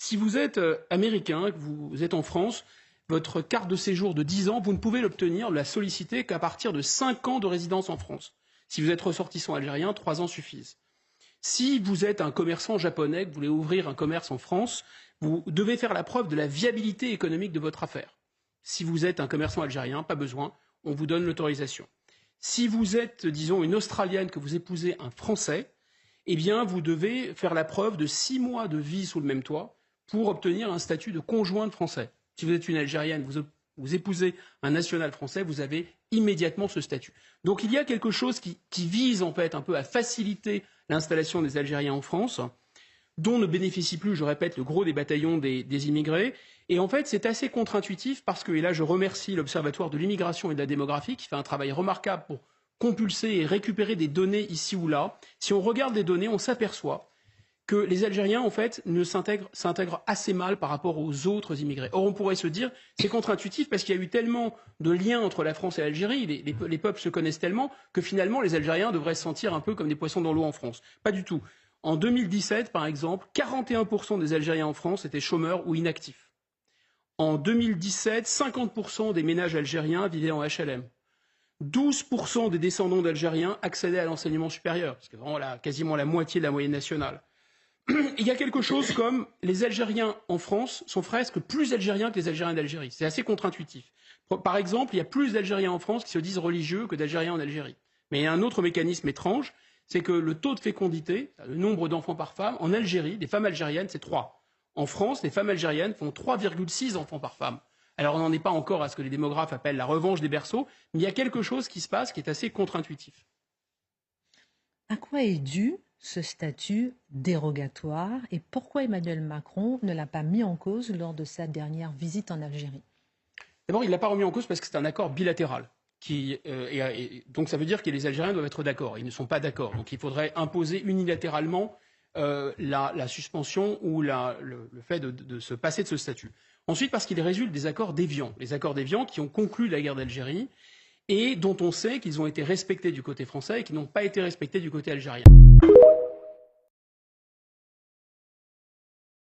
Si vous êtes américain, que vous êtes en France, votre carte de séjour de 10 ans, vous ne pouvez l'obtenir, la solliciter qu'à partir de 5 ans de résidence en France. Si vous êtes ressortissant algérien, 3 ans suffisent. Si vous êtes un commerçant japonais, que vous voulez ouvrir un commerce en France, vous devez faire la preuve de la viabilité économique de votre affaire. Si vous êtes un commerçant algérien, pas besoin, on vous donne l'autorisation. Si vous êtes, disons, une Australienne, que vous épousez un Français, eh bien, vous devez faire la preuve de 6 mois de vie sous le même toit pour obtenir un statut de conjoint de Français. Si vous êtes une Algérienne, vous épousez un national français, vous avez immédiatement ce statut. Donc il y a quelque chose qui vise en fait un peu à faciliter l'installation des Algériens en France, dont ne bénéficie plus, je répète, le gros des bataillons des immigrés. Et en fait, c'est assez contre-intuitif parce que, et là je remercie l'Observatoire de l'immigration et de la démographie qui fait un travail remarquable pour compulser et récupérer des données ici ou là. Si on regarde les données, on s'aperçoit que les Algériens, en fait, s'intègrent assez mal par rapport aux autres immigrés. Or, on pourrait se dire, c'est contre-intuitif parce qu'il y a eu tellement de liens entre la France et l'Algérie, les peuples se connaissent tellement, que finalement, les Algériens devraient se sentir un peu comme des poissons dans l'eau en France. Pas du tout. En 2017, par exemple, 41% des Algériens en France étaient chômeurs ou inactifs. En 2017, 50% des ménages algériens vivaient en HLM. 12% des descendants d'Algériens accédaient à l'enseignement supérieur, ce qui est vraiment quasiment la moitié de la moyenne nationale. Il y a quelque chose comme les Algériens en France sont presque plus Algériens que les Algériens d'Algérie. C'est assez contre-intuitif. Par exemple, il y a plus d'Algériens en France qui se disent religieux que d'Algériens en Algérie. Mais il y a un autre mécanisme étrange, c'est que le taux de fécondité, le nombre d'enfants par femme, en Algérie, des femmes algériennes, c'est 3. En France, les femmes algériennes font 3,6 enfants par femme. Alors on n'en est pas encore à ce que les démographes appellent la revanche des berceaux, mais il y a quelque chose qui se passe qui est assez contre-intuitif. À quoi est dû ce statut dérogatoire et pourquoi Emmanuel Macron ne l'a pas mis en cause lors de sa dernière visite en Algérie? D'abord, il ne l'a pas remis en cause parce que c'est un accord bilatéral. Donc ça veut dire que les Algériens doivent être d'accord. Ils ne sont pas d'accord. Donc il faudrait imposer unilatéralement la suspension ou le fait de se passer de ce statut. Ensuite, parce qu'il résulte des accords d'Évian. Les accords d'Évian qui ont conclu la guerre d'Algérie et dont on sait qu'ils ont été respectés du côté français et qui n'ont pas été respectés du côté algérien.